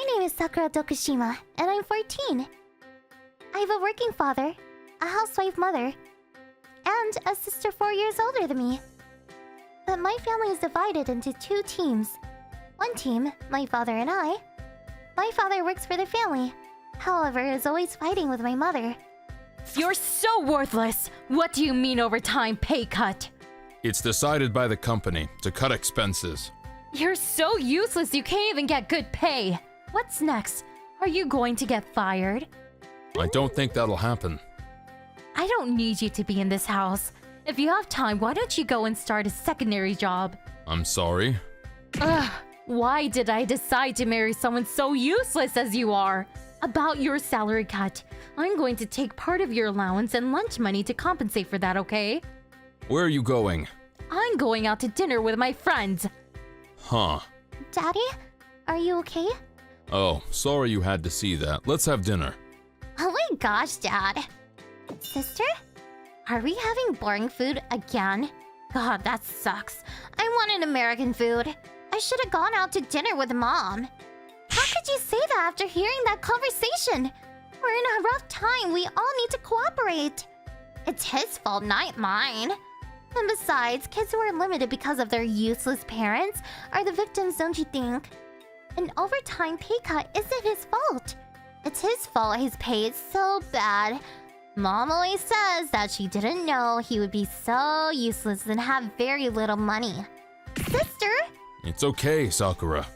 My name is Sakura Dokushima, and I'm 14. I have a working father, a housewife mother, and a sister 4 years older than me. But my family is divided into 2 teams. One team, my father and I. My father works for the family, however, is always fighting with my mother. You're so worthless! What do you mean overtime pay cut? It's decided by the company to cut expenses. You're so useless you can't even get good pay. What's next? Are you going to get fired? I don't think that'll happen. I don't need you to be in this house. If you have time, why don't you go and start a secondary job? I'm sorry. Ugh, why did I decide to marry someone so useless as you are? About your salary cut, I'm going to take part of your allowance and lunch money to compensate for that, okay? Where are you going? I'm going out to dinner with my friends. Huh. Daddy, are you okay? Oh, sorry you had to see that. Let's have dinner. Oh my gosh, Dad. Sister? Are we having boring food again? God, that sucks. I wanted American food. I should have gone out to dinner with Mom. How could you say that after hearing that conversation? We're in a rough time. We all need to cooperate. It's his fault, not mine. And besides, kids who are limited because of their useless parents are the victims, don't you think? An overtime pay cut isn't his fault. It's his fault his pay is so bad. Mom always says that she didn't know he would be so useless and have very little money. Sister? It's okay, Sakura.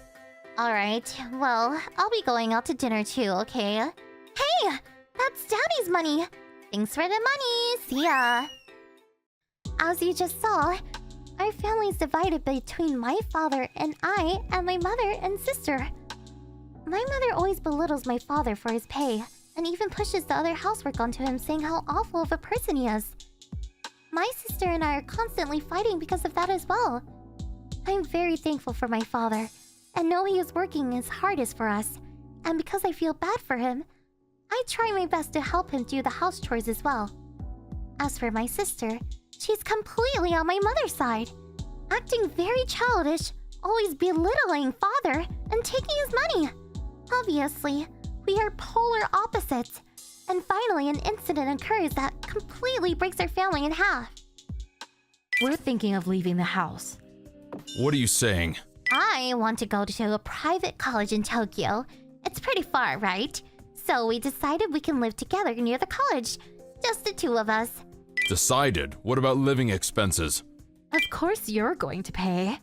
Alright, well, I'll be going out to dinner too, okay? Hey! That's Daddy's money! Thanks for the money! See ya! As you just saw, our family is divided between my father and I and my mother and sister. My mother always belittles my father for his pay and even pushes the other housework onto him, saying how awful of a person he is. My sister and I are constantly fighting because of that as well. I'm very thankful for my father and know he is working his hardest for us. And because I feel bad for him, I try my best to help him do the house chores as well. As for my sister, she's completely on my mother's side, acting very childish, always belittling father and taking his money. Obviously, we are polar opposites. And finally, an incident occurs that completely breaks our family in half. We're thinking of leaving the house. What are you saying? I want to go to a private college in Tokyo. It's pretty far, right? So we decided we can live together near the college. Just the 2 of us. Decided? What about living expenses? Of course you're going to pay.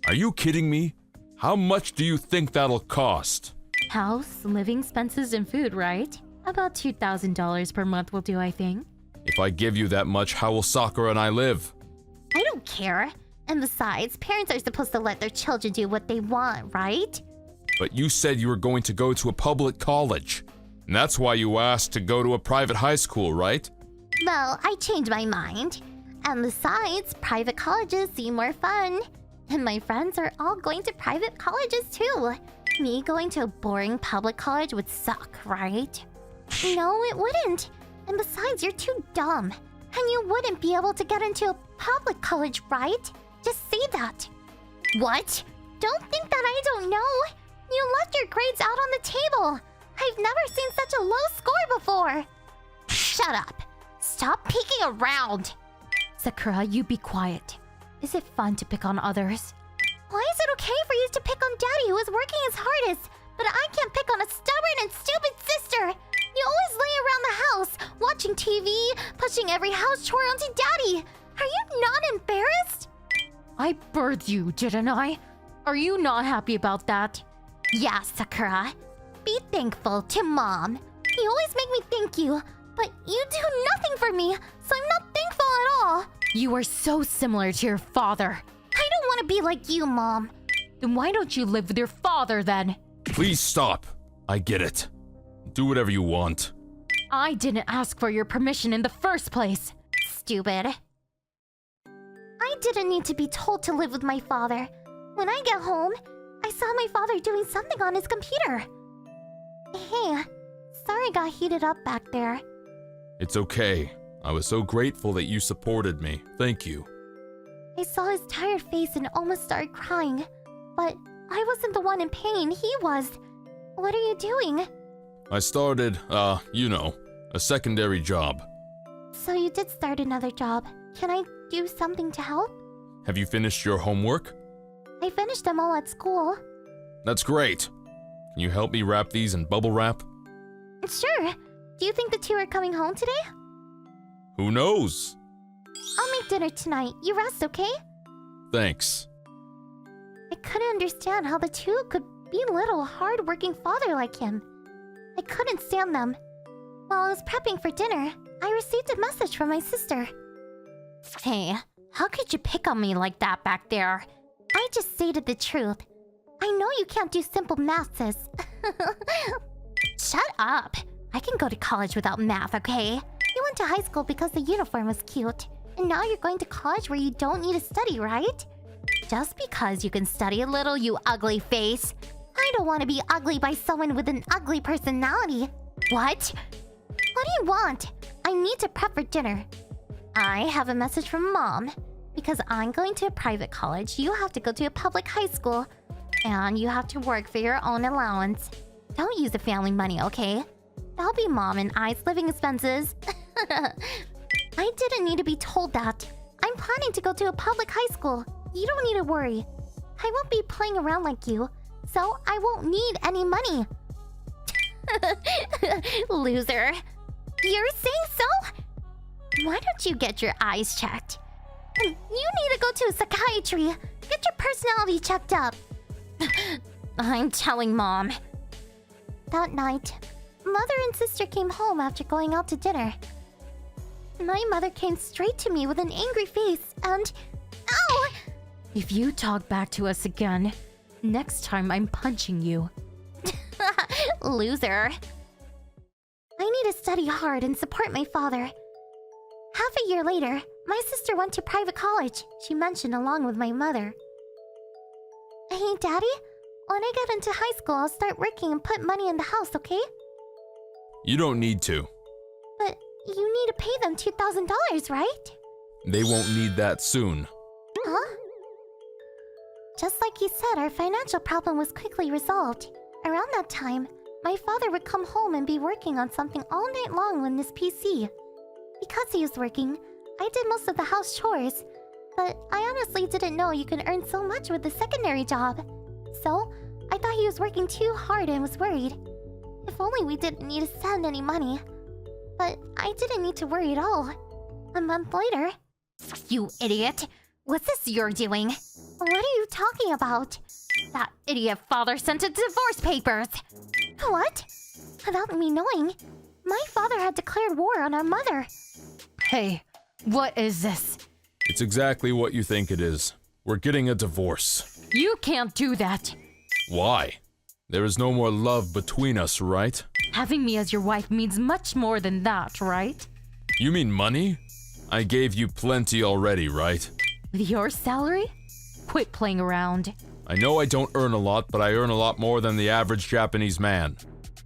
Are you kidding me? How much do you think that'll cost? House, living expenses, and food, right? About $2,000 per month will do, I think. If I give you that much, how will Sakura and I live? I don't care. And besides, parents are supposed to let their children do what they want, right? But you said you were going to go to a public college. And that's why you asked to go to a private high school, right? Well, I changed my mind. And besides, private colleges seem more fun. And my friends are all going to private colleges too. Me going to a boring public college would suck, right? No, it wouldn't. And besides, you're too dumb. And you wouldn't be able to get into a public college, right? Just say that. What? Don't think that I don't know. You left your grades out on the table. I've never seen such a low score before. Shut up. Stop peeking around. Sakura, you be quiet. Is it fun to pick on others? Why is it okay for you to pick on Daddy, who is working his hardest, but I can't pick on a stubborn and stupid sister? You always lay around the house, watching TV, pushing every house chore onto Daddy. Are you not embarrassed? I birthed you, didn't I? Are you not happy about that? Yeah, Sakura. Be thankful to Mom. You always make me thank you, but you do nothing for me, so I'm not thankful at all. You are so similar to your father. I don't want to be like you, Mom. Then why don't you live with your father then? Please stop. I get it. Do whatever you want. I didn't ask for your permission in the first place. Stupid. I didn't need to be told to live with my father. When I get home, I saw my father doing something on his computer. Hey, sorry I got heated up back there. It's okay. I was so grateful that you supported me. Thank you. I saw his tired face and almost started crying. But I wasn't the one in pain, he was. What are you doing? I started, you know, a secondary job. So you did start another job. Can I do something to help? Have you finished your homework? I finished them all at school. That's great. Can you help me wrap these in bubble wrap? Sure. Do you think the two are coming home today? Who knows? I'll make dinner tonight. You rest, okay? Thanks. I couldn't understand how the two could be a little hard-working father like him. I couldn't stand them. While I was prepping for dinner, I received a message from my sister. Hey, how could you pick on me like that back there? I just stated the truth. I know you can't do simple math, sis. Shut up. I can go to college without math, okay? You went to high school because the uniform was cute. And now you're going to college where you don't need to study, right? Just because you can study a little, you ugly face. I don't want to be ugly by someone with an ugly personality. What? What do you want? I need to prep for dinner. I have a message from Mom. Because I'm going to a private college, you have to go to a public high school. And you have to work for your own allowance. Don't use the family money, okay? That'll be Mom and I's living expenses. I didn't need to be told that. I'm planning to go to a public high school. You don't need to worry. I won't be playing around like you, so I won't need any money. Loser. You're saying so? Why don't you get your eyes checked? You need to go to a psychiatry. Get your personality checked up. I'm telling Mom. That night, Mother and sister came home after going out to dinner. My mother came straight to me with an angry face and... Ow! If you talk back to us again, next time I'm punching you. Loser. I need to study hard and support my father. Half a year later, my sister went to private college, she mentioned along with my mother. Hey, Daddy? When I get into high school, I'll start working and put money in the house, okay? You don't need to. But you need to pay them $2,000, right? They won't need that soon. Huh? Just like you said, our financial problem was quickly resolved. Around that time, my father would come home and be working on something all night long on his PC. Because he was working, I did most of the house chores. But I honestly didn't know you could earn so much with the secondary job. So, I thought he was working too hard and was worried. If only we didn't need to send any money. But I didn't need to worry at all. A month later... You idiot! What's this you're doing? What are you talking about? That idiot father sent a divorce papers! What? Without me knowing, my father had declared war on our mother. Hey, what is this? It's exactly what you think it is. We're getting a divorce. You can't do that. Why? There is no more love between us, right? Having me as your wife means much more than that, right? You mean money? I gave you plenty already, right? With your salary? Quit playing around. I know I don't earn a lot, but I earn a lot more than the average Japanese man.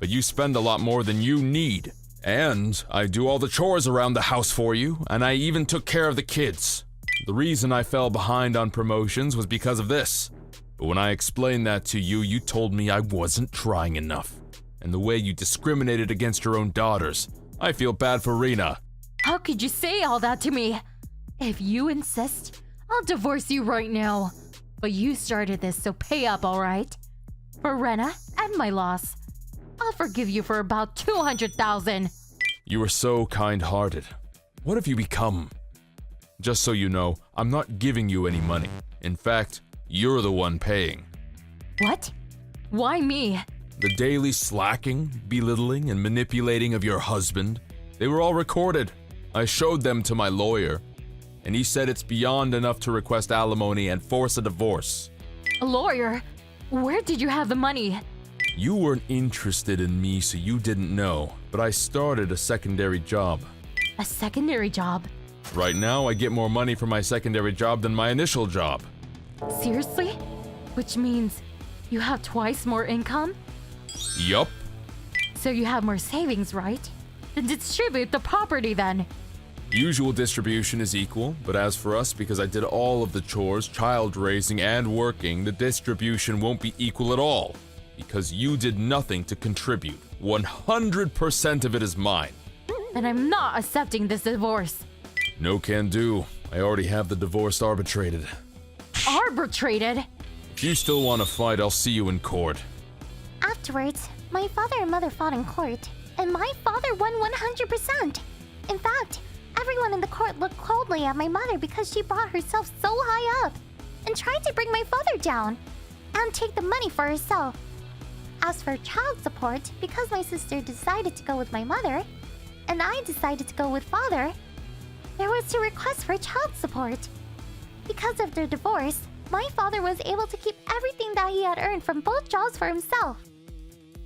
But you spend a lot more than you need. And I do all the chores around the house for you, and I even took care of the kids. The reason I fell behind on promotions was because of this. But when I explained that to you, you told me I wasn't trying enough. And the way you discriminated against your own daughters, I feel bad for Rena. How could you say all that to me? If you insist, I'll divorce you right now. But you started this, so pay up, alright? For Rena and my loss. I'll forgive you for about 200,000. You are so kind-hearted. What have you become? Just so you know, I'm not giving you any money. In fact, you're the one paying. What? Why me? The daily slacking, belittling, and manipulating of your husband, they were all recorded. I showed them to my lawyer, and he said it's beyond enough to request alimony and force a divorce. A lawyer? Where did you have the money? You weren't interested in me, so you didn't know, but I started a secondary job. A secondary job? Right now, I get more money from my secondary job than my initial job. Seriously? Which means you have twice more income? Yup. So you have more savings, right? Then distribute the property then. Usual distribution is equal, but as for us, because I did all of the chores, child raising, and working, the distribution won't be equal at all. because you did nothing to contribute. 100% of it is mine. And I'm not accepting this divorce. No can do. I already have the divorce arbitrated. Arbitrated? If you still want to fight, I'll see you in court. Afterwards, my father and mother fought in court, and my father won 100%. In fact, everyone in the court looked coldly at my mother because she brought herself so high up and tried to bring my father down and take the money for herself. As for child support, because my sister decided to go with my mother, and I decided to go with father, there was a request for child support. Because of their divorce, my father was able to keep everything that he had earned from both jobs for himself.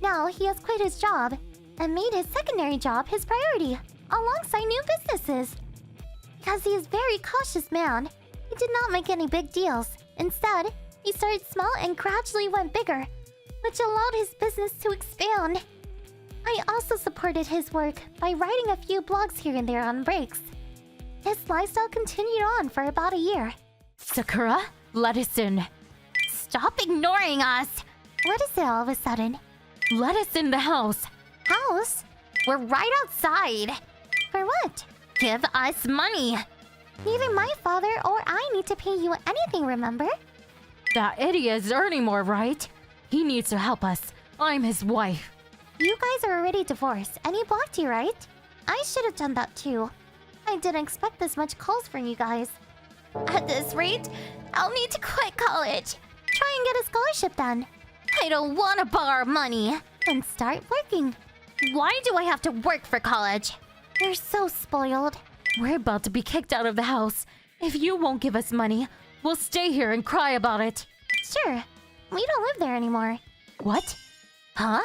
Now he has quit his job and made his secondary job his priority, alongside new businesses. Because he is a very cautious man, he did not make any big deals. Instead, he started small and gradually went bigger, which allowed his business to expand. I also supported his work by writing a few blogs here and there on breaks. His lifestyle continued on for about a year. Sakura, let us in. Stop ignoring us! What is it all of a sudden? Let us in the house. House? We're right outside. For what? Give us money. Neither my father or I need to pay you anything, remember? That idiot is earning more, right? He needs to help us. I'm his wife. You guys are already divorced, and he blocked you, right? I should have done that too. I didn't expect this much calls from you guys. At this rate, I'll need to quit college. Try and get a scholarship then. I don't want to borrow money. Then start working. Why do I have to work for college? You're so spoiled. We're about to be kicked out of the house. If you won't give us money, we'll stay here and cry about it. Sure. We don't live there anymore. What? Huh?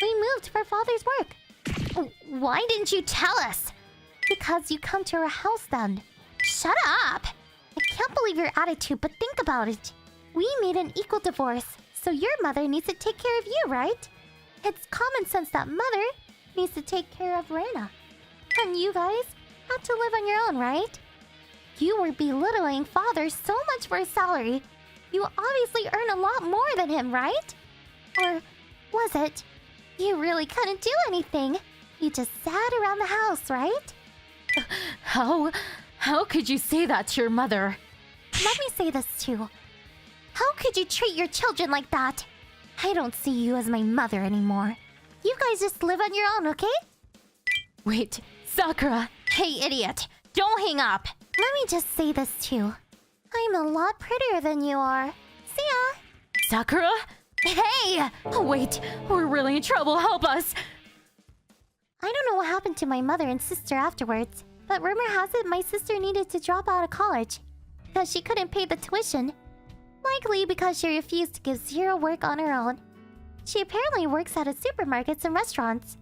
We moved for father's work. Why didn't you tell us? Because you come to our house then. Shut up! I can't believe your attitude, but think about it. We made an equal divorce, so your mother needs to take care of you, right? It's common sense that mother needs to take care of Rena. And you guys have to live on your own, right? You were belittling father so much for his salary. You obviously earn a lot more than him, right? Or was it? You really couldn't do anything. You just sat around the house, right? How could you say that to your mother? Let me say this too. How could you treat your children like that? I don't see you as my mother anymore. You guys just live on your own, okay? Wait, Sakura! Hey, idiot! Don't hang up! Let me just say this too. I'm a lot prettier than you are. See ya! Sakura? Hey! Oh, wait, we're really in trouble. Help us! I don't know what happened to my mother and sister afterwards, but rumor has it my sister needed to drop out of college because she couldn't pay the tuition. Likely because she refused to give zero work on her own. She apparently works at supermarkets and restaurants.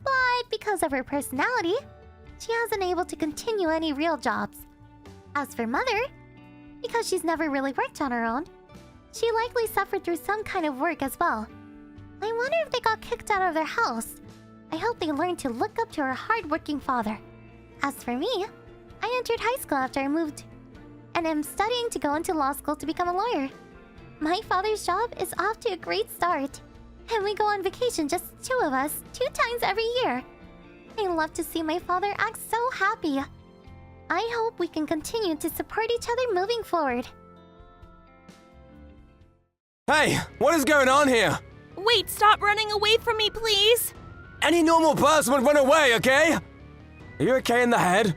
But because of her personality, she hasn't been able to continue any real jobs. As for mother, because she's never really worked on her own, she likely suffered through some kind of work as well. I wonder if they got kicked out of their house. I hope they learned to look up to her hard-working father. As for me, I entered high school after I moved, and am studying to go into law school to become a lawyer. My father's job is off to a great start, and we go on vacation just the two of us 2 times every year. I love to see my father act so happy. I hope we can continue to support each other moving forward. Hey, what is going on here? Wait, stop running away from me, please! Any normal person would run away, okay? Are you okay in the head?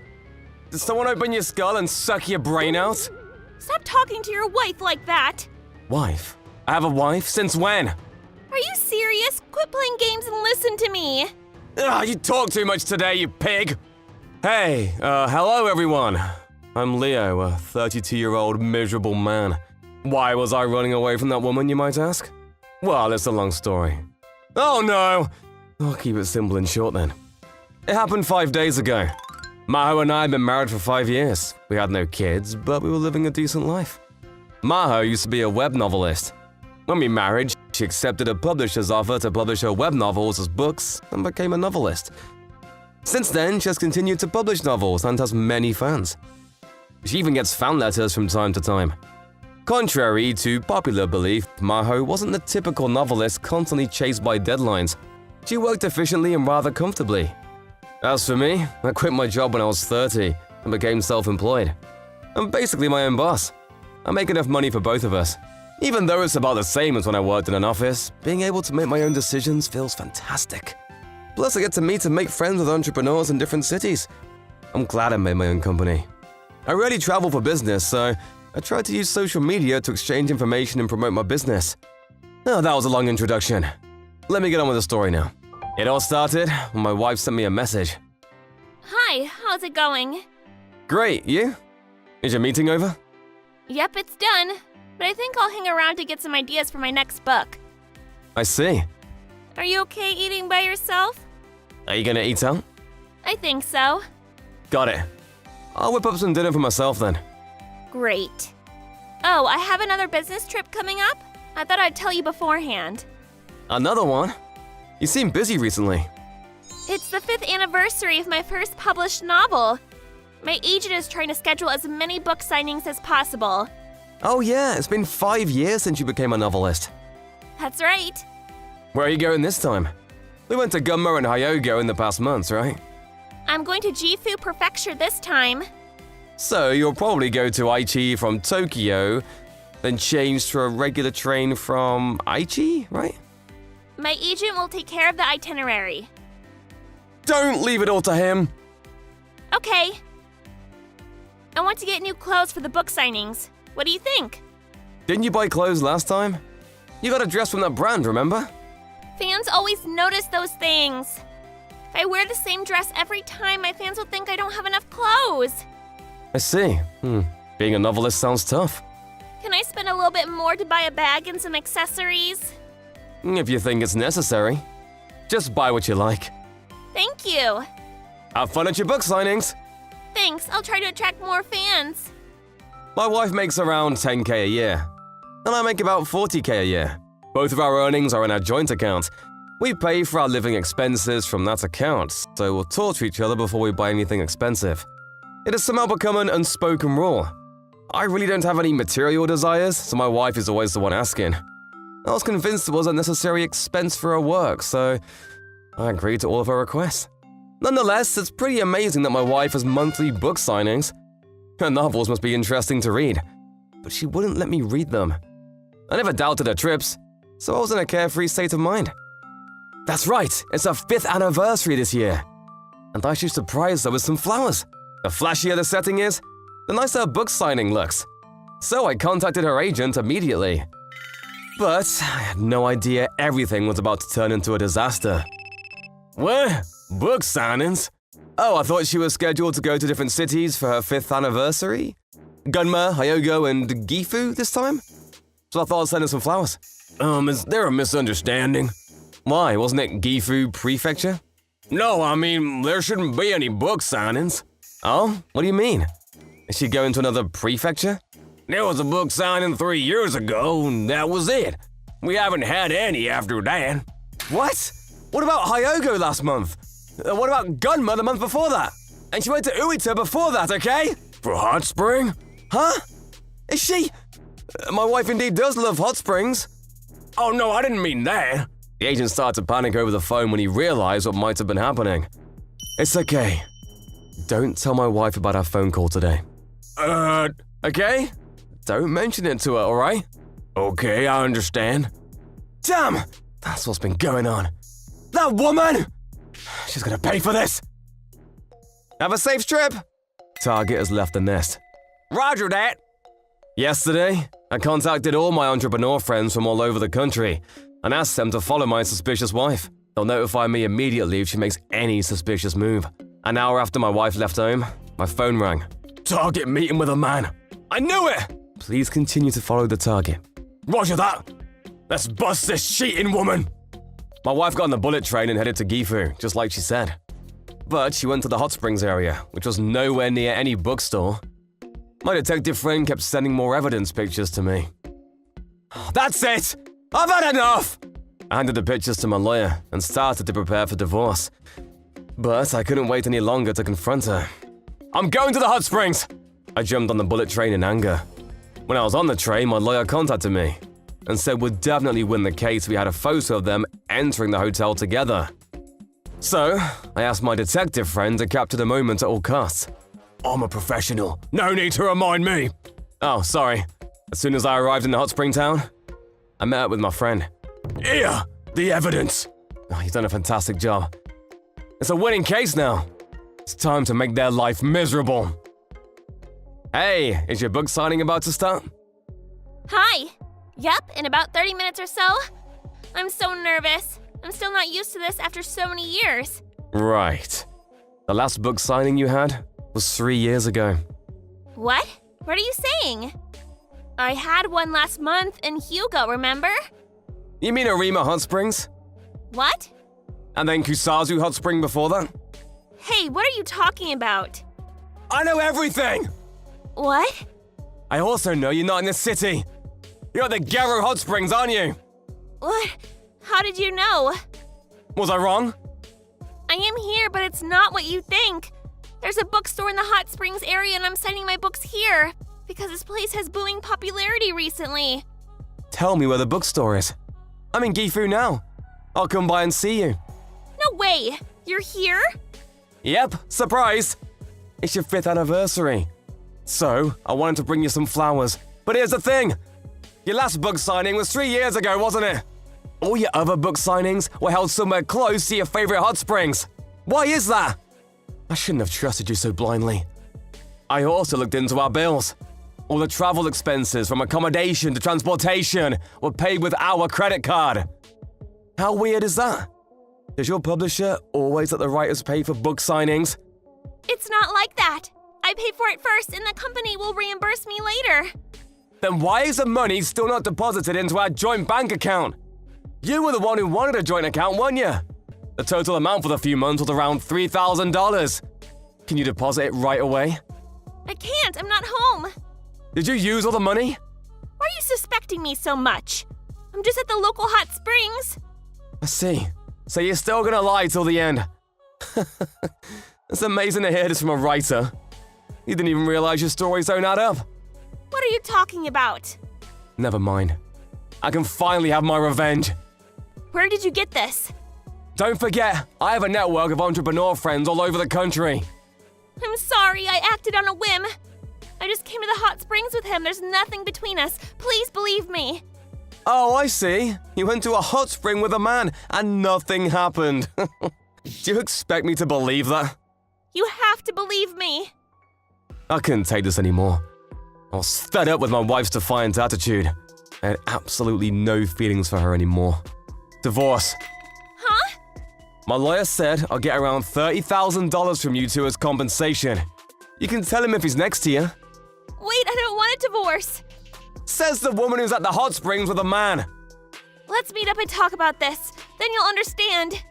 Did someone open your skull and suck your brain out? Stop talking to your wife like that! Wife? I have a wife? Since when? Are you serious? Quit playing games and listen to me! Ugh, you talk too much today, you pig! Hey, hello everyone. I'm Leo, a 32-year-old miserable man. Why was I running away from that woman, you might ask? Well, it's a long story. Oh no! I'll keep it simple and short then. It happened 5 days ago. Maho and I had been married for 5 years. We had no kids, but we were living a decent life. Maho used to be a web novelist. When we married, she accepted a publisher's offer to publish her web novels as books and became a novelist. Since then, she has continued to publish novels and has many fans. She even gets fan letters from time to time. Contrary to popular belief, Maho wasn't the typical novelist constantly chased by deadlines. She worked efficiently and rather comfortably. As for me, I quit my job when I was 30 and became self-employed. I'm basically my own boss. I make enough money for both of us. Even though it's about the same as when I worked in an office, being able to make my own decisions feels fantastic. Plus, I get to meet and make friends with entrepreneurs in different cities. I'm glad I made my own company. I rarely travel for business, so I try to use social media to exchange information and promote my business. Oh, that was a long introduction. Let me get on with the story now. It all started when my wife sent me a message. Hi, how's it going? Great, you? Is your meeting over? Yep, it's done. But I think I'll hang around to get some ideas for my next book. I see. Are you okay eating by yourself? Are you gonna eat out? I think so. Got it. I'll whip up some dinner for myself then. Great. Oh, I have another business trip coming up. I thought I'd tell you beforehand. Another one? You seem busy recently. It's the 5th anniversary of my first published novel. My agent is trying to schedule as many book signings as possible. Oh yeah, it's been 5 years since you became a novelist. That's right. Where are you going this time? We went to Gunma and Hyogo in the past months, right? I'm going to Gifu Prefecture this time. So you'll probably go to Aichi from Tokyo, then change to a regular train from Aichi, right? My agent will take care of the itinerary. Don't leave it all to him! Okay. I want to get new clothes for the book signings. What do you think? Didn't you buy clothes last time? You got a dress from that brand, remember? Fans always notice those things. If I wear the same dress every time, my fans will think I don't have enough clothes. I see. Being a novelist sounds tough. Can I spend a little bit more to buy a bag and some accessories? If you think it's necessary. Just buy what you like. Thank you. Have fun at your book signings! Thanks, I'll try to attract more fans. My wife makes around 10k a year, and I make about 40k a year. Both of our earnings are in our joint account. We pay for our living expenses from that account, so we'll torture each other before we buy anything expensive. It has somehow become an unspoken rule. I really don't have any material desires, so my wife is always the one asking. I was convinced it was a necessary expense for her work, so I agreed to all of her requests. Nonetheless, it's pretty amazing that my wife has monthly book signings. Her novels must be interesting to read, but she wouldn't let me read them. I never doubted her trips, so I was in a carefree state of mind. That's right, it's her 5th anniversary this year, and I should surprise her with some flowers. The flashier the setting is, the nicer her book signing looks. So I contacted her agent immediately. But I had no idea everything was about to turn into a disaster. What? Book signings? Oh, I thought she was scheduled to go to different cities for her 5th anniversary? Gunma, Hyogo, and Gifu this time? So I thought I'd send her some flowers. Is there a misunderstanding? Why, wasn't it Gifu Prefecture? No, I mean, there shouldn't be any book signings. Oh? What do you mean? Is she going to another prefecture? There was a book signing 3 years ago, and that was it. We haven't had any after that. What? What about Hyogo last month? What about Gunma the month before that? And she went to Uita before that, okay? For hot spring? Huh? Is she? My wife indeed does love hot springs. Oh no, I didn't mean that. The agent started to panic over the phone when he realized what might have been happening. It's okay. Don't tell my wife about our phone call today. Okay? Don't mention it to her, alright? Okay, I understand. Damn! That's what's been going on. That woman! She's gonna pay for this! Have a safe trip! Target has left the nest. Roger that! Yesterday, I contacted all my entrepreneur friends from all over the country and asked them to follow my suspicious wife. They'll notify me immediately if she makes any suspicious move. An hour after my wife left home, my phone rang. Target meeting with a man. I knew it! Please continue to follow the target. Roger that! Let's bust this cheating woman! My wife got on the bullet train and headed to Gifu, just like she said. But she went to the hot springs area, which was nowhere near any bookstore. My detective friend kept sending more evidence pictures to me. That's it! I've had enough! I handed the pictures to my lawyer and started to prepare for divorce. But I couldn't wait any longer to confront her. I'm going to the hot springs! I jumped on the bullet train in anger. When I was on the train, my lawyer contacted me and said we'd definitely win the case if we had a photo of them entering the hotel together. So, I asked my detective friend to capture the moment at all costs. I'm a professional. No need to remind me. Oh, sorry. As soon as I arrived in the hot spring town, I met up with my friend. Here, the evidence. Oh, he's done a fantastic job. It's a winning case now. It's time to make their life miserable. Hey, is your book signing about to start? Hi. Yep, in about 30 minutes or so. I'm so nervous. I'm still not used to this after so many years. Right. The last book signing you had was 3 years ago. What? What are you saying? I had one last month in Hugo, remember? You mean Arima Hot Springs? What? And then Kusazu Hot Spring before that? Hey, what are you talking about? I know everything! What? I also know you're not in the city. You're at the Garo Hot Springs, aren't you? What? How did you know? Was I wrong? I am here, but it's not what you think. There's a bookstore in the Hot Springs area and I'm signing my books here because this place has booming popularity recently. Tell me where the bookstore is. I'm in Gifu now. I'll come by and see you. No way! You're here? Yep, surprise! It's your 5th anniversary. So, I wanted to bring you some flowers. But here's the thing! Your last book signing was 3 years ago, wasn't it? All your other book signings were held somewhere close to your favorite hot springs. Why is that? I shouldn't have trusted you so blindly. I also looked into our bills. All the travel expenses, from accommodation to transportation, were paid with our credit card. How weird is that? Does your publisher always let the writers pay for book signings? It's not like that. I pay for it first and the company will reimburse me later. Then why is the money still not deposited into our joint bank account? You were the one who wanted a joint account, weren't you? The total amount for the few months was around $3,000. Can you deposit it right away? I can't, I'm not home. Did you use all the money? Why are you suspecting me so much? I'm just at the local hot springs. I see. So you're still gonna lie till the end. It's amazing to hear this from a writer. You didn't even realize your stories don't add up. What are you talking about? Never mind. I can finally have my revenge. Where did you get this? Don't forget, I have a network of entrepreneur friends all over the country. I'm sorry, I acted on a whim. I just came to the hot springs with him. There's nothing between us. Please believe me. Oh, I see. You went to a hot spring with a man and nothing happened. Do you expect me to believe that? You have to believe me. I couldn't take this anymore. I was fed up with my wife's defiant attitude. I had absolutely no feelings for her anymore. Divorce. Huh? My lawyer said I'll get around $30,000 from you two as compensation. You can tell him if he's next to you. Wait, I don't want a divorce. Says the woman who's at the hot springs with a man. Let's meet up and talk about this. Then you'll understand.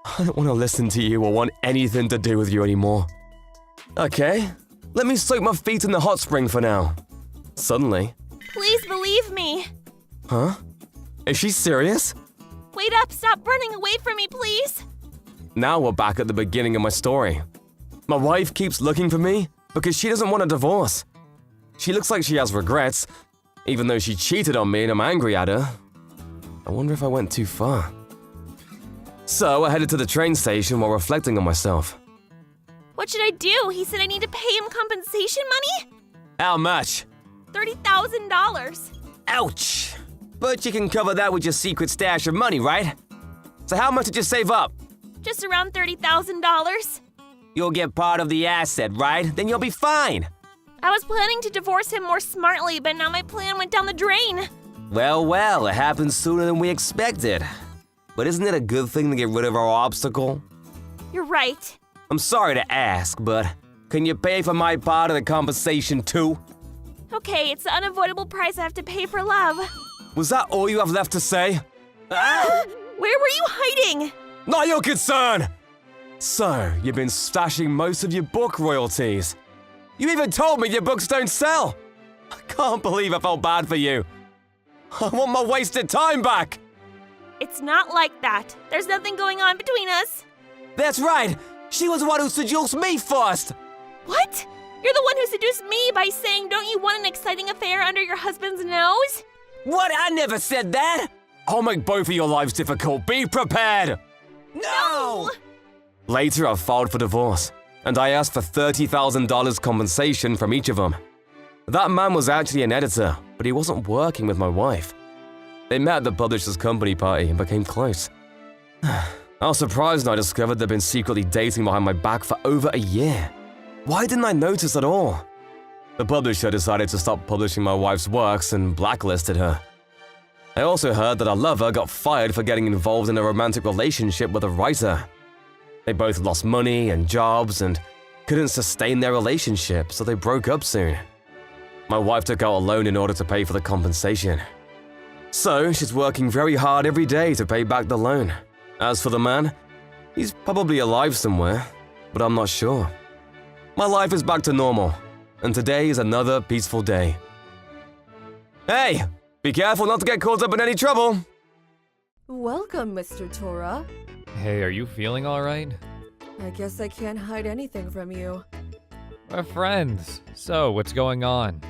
I don't want to listen to you or want anything to do with you anymore. Okay, let me soak my feet in the hot spring for now. Suddenly. Please believe me. Huh? Is she serious? Wait up, stop running away from me, please. Now we're back at the beginning of my story. My wife keeps looking for me because she doesn't want a divorce. She looks like she has regrets, even though she cheated on me and I'm angry at her. I wonder if I went too far. So I headed to the train station while reflecting on myself. What should I do? He said I need to pay him compensation money? How much? $30,000. Ouch! But you can cover that with your secret stash of money, right? So how much did you save up? Just around $30,000. You'll get part of the asset, right? Then you'll be fine. I was planning to divorce him more smartly, but now my plan went down the drain. Well, it happened sooner than we expected. But isn't it a good thing to get rid of our obstacle? You're right. I'm sorry to ask, but can you pay for my part of the compensation too? Okay, it's the unavoidable price I have to pay for love. Was that all you have left to say? Where were you hiding? Not your concern! So, you've been stashing most of your book royalties. You even told me your books don't sell! I can't believe I felt bad for you. I want my wasted time back! It's not like that. There's nothing going on between us. That's right! She was the one who seduced me first! What? You're the one who seduced me by saying, don't you want an exciting affair under your husband's nose? What? I never said that! I'll make both of your lives difficult. Be prepared! No! Later, I filed for divorce, and I asked for $30,000 compensation from each of them. That man was actually an editor, but he wasn't working with my wife. They met at the publisher's company party and became close. I was surprised when I discovered they'd been secretly dating behind my back for over a year. Why didn't I notice at all? The publisher decided to stop publishing my wife's works and blacklisted her. I also heard that our lover got fired for getting involved in a romantic relationship with a writer. They both lost money and jobs and couldn't sustain their relationship, so they broke up soon. My wife took out a loan in order to pay for the compensation. So she's working very hard every day to pay back the loan. As for the man, he's probably alive somewhere, but I'm not sure. My life is back to normal, and today is another peaceful day. Hey, be careful not to get caught up in any trouble. Welcome, Mr. Tora. Hey, are you feeling alright? I guess I can't hide anything from you. We're friends. So, what's going on?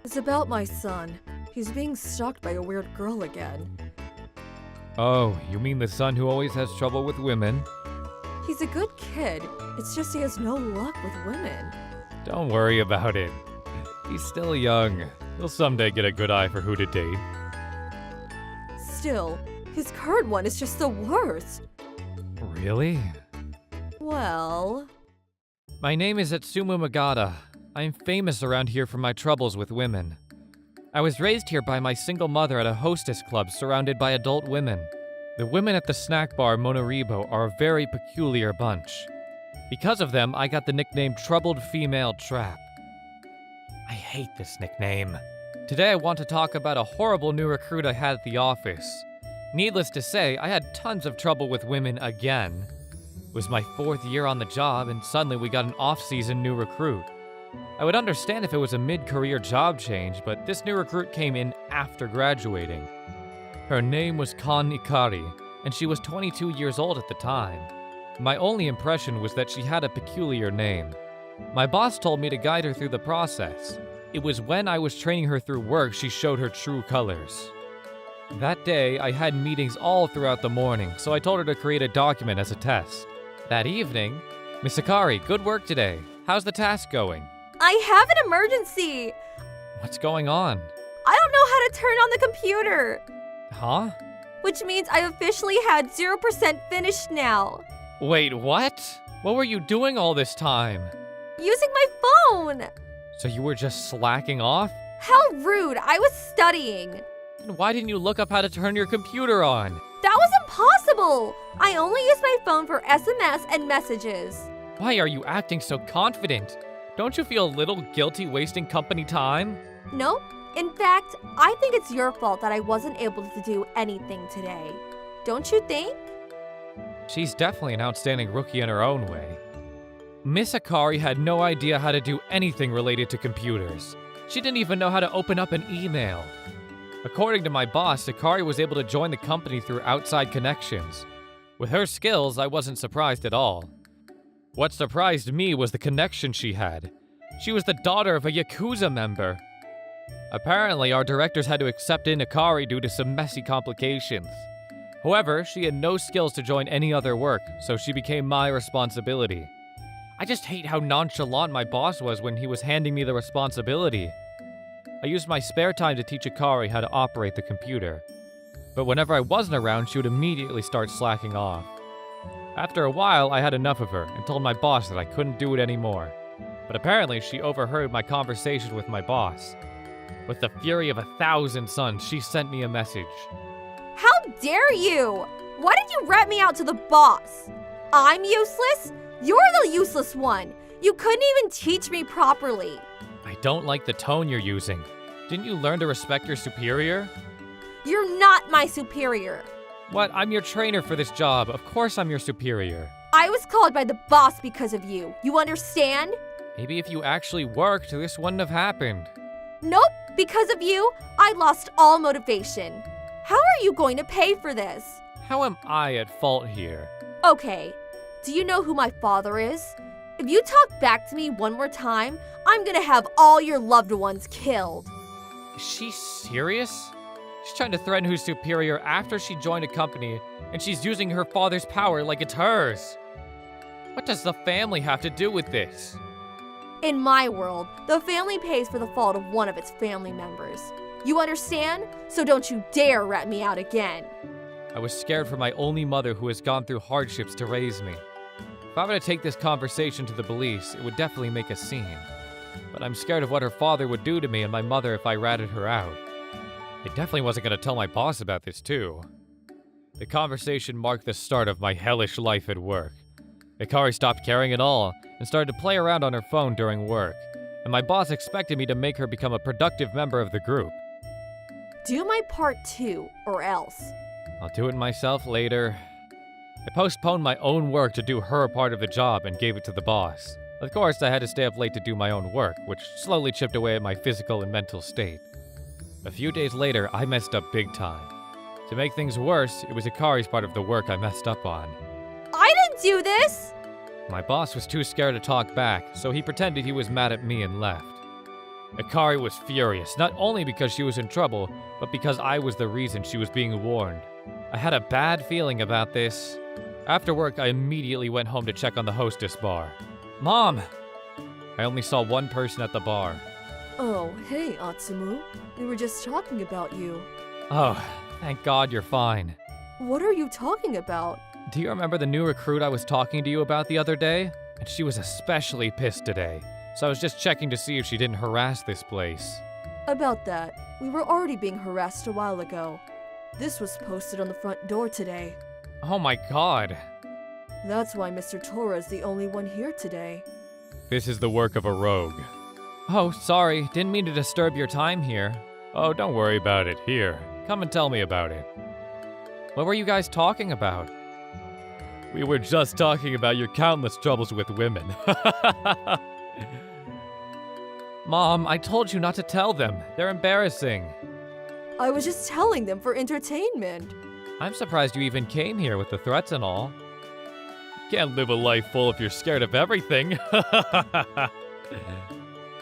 It's about my son. He's being stalked by a weird girl again. Oh, you mean the son who always has trouble with women? He's a good kid. It's just he has no luck with women. Don't worry about it. He's still young. He'll someday get a good eye for who to date. Still, his current one is just the worst. Really? Well... My name is Atsumu Magata. I'm famous around here for my troubles with women. I was raised here by my single mother at a hostess club surrounded by adult women. The women at the snack bar MoniRobo are a very peculiar bunch. Because of them, I got the nickname Troubled Female Trap. I hate this nickname. Today I want to talk about a horrible new recruit I had at the office. Needless to say, I had tons of trouble with women again. It was my 4th year on the job, and suddenly we got an off-season new recruit. I would understand if it was a mid-career job change, but this new recruit came in after graduating. Her name was Kan Ikari, and she was 22 years old at the time. My only impression was that she had a peculiar name. My boss told me to guide her through the process. It was when I was training her through work she showed her true colors. That day, I had meetings all throughout the morning, so I told her to create a document as a test. That evening, Miss Ikari, good work today. How's the task going? I have an emergency! What's going on? I don't know how to turn on the computer! Huh? Which means I officially had 0% finished now. Wait, what? What were you doing all this time? Using my phone! So you were just slacking off? How rude! I was studying! Then why didn't you look up how to turn your computer on? That was impossible! I only use my phone for SMS and messages. Why are you acting so confident? Don't you feel a little guilty wasting company time? Nope. In fact, I think it's your fault that I wasn't able to do anything today. Don't you think? She's definitely an outstanding rookie in her own way. Miss Ikari had no idea how to do anything related to computers. She didn't even know how to open up an email. According to my boss, Ikari was able to join the company through outside connections. With her skills, I wasn't surprised at all. What surprised me was the connection she had. She was the daughter of a Yakuza member. Apparently, our directors had to accept in Ikari due to some messy complications. However, she had no skills to join any other work, so she became my responsibility. I just hate how nonchalant my boss was when he was handing me the responsibility. I used my spare time to teach Ikari how to operate the computer. But whenever I wasn't around, she would immediately start slacking off. After a while, I had enough of her and told my boss that I couldn't do it anymore. But apparently, she overheard my conversation with my boss. With the fury of 1,000 suns, she sent me a message. How dare you! Why did you rat me out to the boss? I'm useless? You're the useless one! You couldn't even teach me properly! I don't like the tone you're using. Didn't you learn to respect your superior? You're not my superior! What? I'm your trainer for this job. Of course I'm your superior. I was called by the boss because of you. You understand? Maybe if you actually worked, this wouldn't have happened. Nope, because of you, I lost all motivation. How are you going to pay for this? How am I at fault here? Okay, do you know who my father is? If you talk back to me one more time, I'm gonna have all your loved ones killed. Is she serious? She's trying to threaten her superior after she joined a company, and she's using her father's power like it's hers. What does the family have to do with this? In my world, the family pays for the fault of one of its family members. You understand? So don't you dare rat me out again. I was scared for my only mother who has gone through hardships to raise me. If I were to take this conversation to the police, it would definitely make a scene. But I'm scared of what her father would do to me and my mother if I ratted her out. I definitely wasn't going to tell my boss about this too. The conversation marked the start of my hellish life at work. Ikari stopped caring at all and started to play around on her phone during work, and my boss expected me to make her become a productive member of the group. Do my part too, or else. I'll do it myself later. I postponed my own work to do her part of the job and gave it to the boss. Of course, I had to stay up late to do my own work, which slowly chipped away at my physical and mental state. A few days later, I messed up big time. To make things worse, it was Ikari's part of the work I messed up on. I didn't do this! My boss was too scared to talk back, so he pretended he was mad at me and left. Ikari was furious, not only because she was in trouble, but because I was the reason she was being warned. I had a bad feeling about this. After work, I immediately went home to check on the hostess bar. Mom! I only saw one person at the bar. Oh, hey, Atsumu. We were just talking about you. Oh, thank God you're fine. What are you talking about? Do you remember the new recruit I was talking to you about the other day? And she was especially pissed today, so I was just checking to see if she didn't harass this place. About that, we were already being harassed a while ago. This was posted on the front door today. Oh my God. That's why Mr. Tora is the only one here today. This is the work of a rogue. Oh, sorry, didn't mean to disturb your time here. Oh, don't worry about it. Here, come and tell me about it. What were you guys talking about? We were just talking about your countless troubles with women. Mom, I told you not to tell them. They're embarrassing. I was just telling them for entertainment. I'm surprised you even came here with the threats and all. You can't live a life full if you're scared of everything.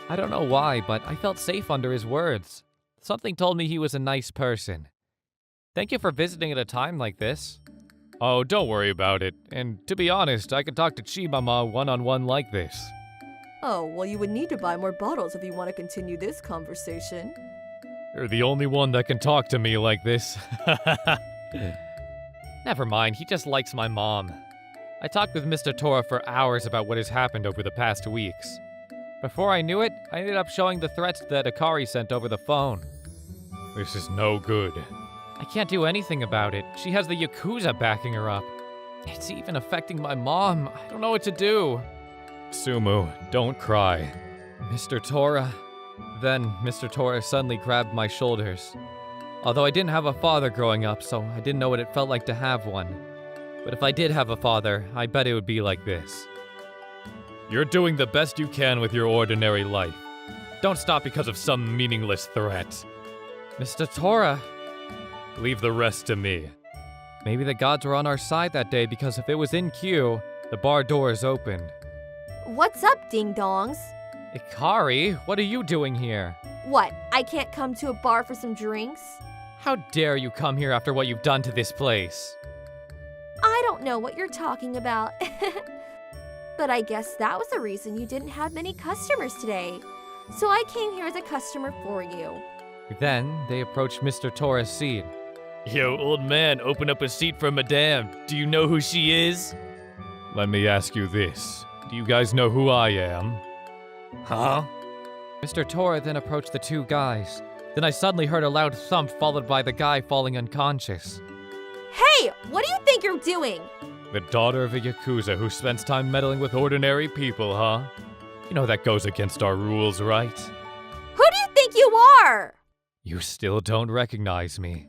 I don't know why, but I felt safe under his words. Something told me he was a nice person. Thank you for visiting at a time like this. Oh, don't worry about it. And to be honest, I can talk to Chimama one-on-one like this. Oh, well, you would need to buy more bottles if you want to continue this conversation. You're the only one that can talk to me like this. Never mind, he just likes my mom. I talked with Mr. Tora for hours about what has happened over the past weeks. Before I knew it, I ended up showing the threats that Ikari sent over the phone. This is no good. I can't do anything about it. She has the Yakuza backing her up. It's even affecting my mom. I don't know what to do. Sumu, don't cry. Mr. Tora. Then Mr. Tora suddenly grabbed my shoulders. Although I didn't have a father growing up, so I didn't know what it felt like to have one. But if I did have a father, I bet it would be like this. You're doing the best you can with your ordinary life. Don't stop because of some meaningless threat. Mr. Tora. Leave the rest to me. Maybe the gods were on our side that day because if it was in queue, the bar doors opened. What's up, ding-dongs? Ikari, what are you doing here? What, I can't come to a bar for some drinks? How dare you come here after what you've done to this place? I don't know what you're talking about. But I guess that was the reason you didn't have many customers today. So I came here as a customer for you. Then they approached Mr. Tora's seat. Yo, old man, open up a seat for Madame. Do you know who she is? Let me ask you this. Do you guys know who I am? Huh? Mr. Tora then approached the two guys. Then I suddenly heard a loud thump followed by the guy falling unconscious. Hey, what do you think you're doing? The daughter of a Yakuza who spends time meddling with ordinary people, huh? You know that goes against our rules, right? Who do you think you are? You still don't recognize me.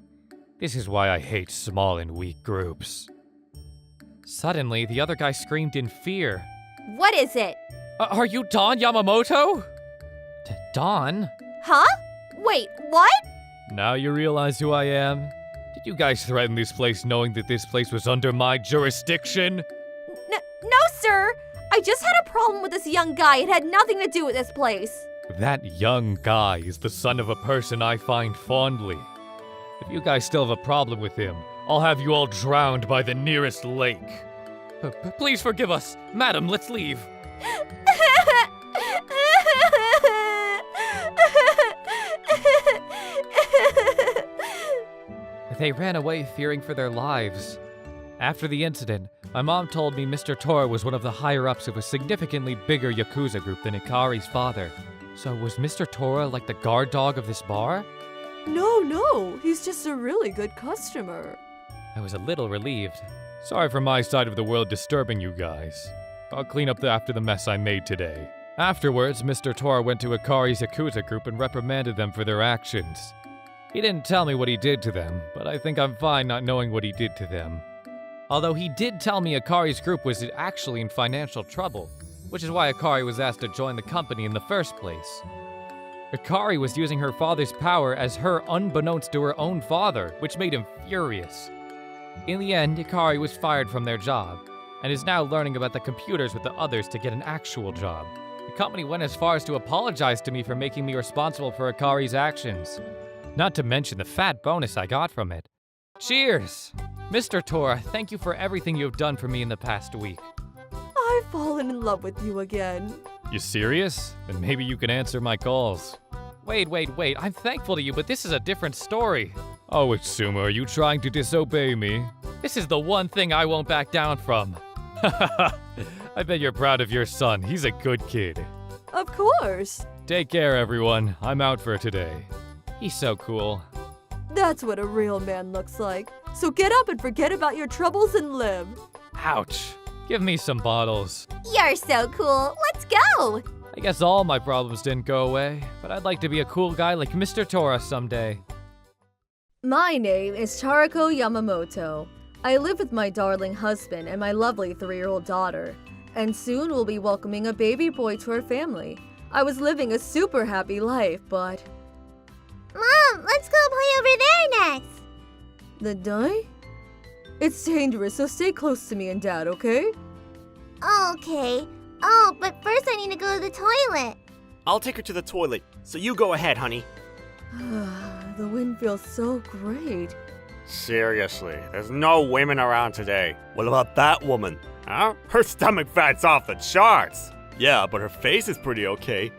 This is why I hate small and weak groups. Suddenly, the other guy screamed in fear. What is it? Are you Don Yamamoto? Don? Huh? Wait, what? Now you realize who I am? Did you guys threaten this place knowing that this place was under my jurisdiction? No, sir. I I just had a problem with this young guy. It had nothing to do with this place. That young guy is the son of a person I find fondly. If you guys still have a problem with him, I'll have you all drowned by the nearest lake. Please forgive us. Madam, let's leave. They ran away fearing for their lives. After the incident, my mom told me Mr. Tora was one of the higher-ups of a significantly bigger Yakuza group than Ikari's father. So was Mr. Tora like the guard dog of this bar? No, he's just a really good customer. I was a little relieved. Sorry for my side of the world disturbing you guys. I'll clean up after the mess I made today. Afterwards, Mr. Tora went to Ikari's Yakuza group and reprimanded them for their actions. He didn't tell me what he did to them, but I think I'm fine not knowing what he did to them. Although he did tell me Ikari's group was actually in financial trouble, which is why Ikari was asked to join the company in the first place. Ikari was using her father's power as her unbeknownst to her own father, which made him furious. In the end, Ikari was fired from their job, and is now learning about the computers with the others to get an actual job. The company went as far as to apologize to me for making me responsible for Ikari's actions. Not to mention the fat bonus I got from it. Cheers! Mr. Tora, thank you for everything you have done for me in the past week. I've fallen in love with you again. You serious? Then maybe you can answer my calls. Wait, I'm thankful to you, but this is a different story. Oh, Itsuma, are you trying to disobey me? This is the one thing I won't back down from. I bet you're proud of your son. He's a good kid. Of course. Take care, everyone. I'm out for today. He's so cool. That's what a real man looks like. So get up and forget about your troubles and live. Ouch. Give me some bottles. You're so cool. Let's go. I guess all my problems didn't go away, but I'd like to be a cool guy like Mr. Tora someday. My name is Tarako Yamamoto. I live with my darling husband and my lovely 3-year-old daughter, and soon we'll be welcoming a baby boy to our family. I was living a super happy life, but... Mom, let's go play over there next. The die? It's dangerous, so stay close to me and Dad, okay? Okay. Oh, but first I need to go to the toilet. I'll take her to the toilet, so you go ahead, honey. The wind feels so great. Seriously, there's no women around today. What about that woman? Huh? Her stomach fat's off the charts. Yeah, but her face is pretty okay.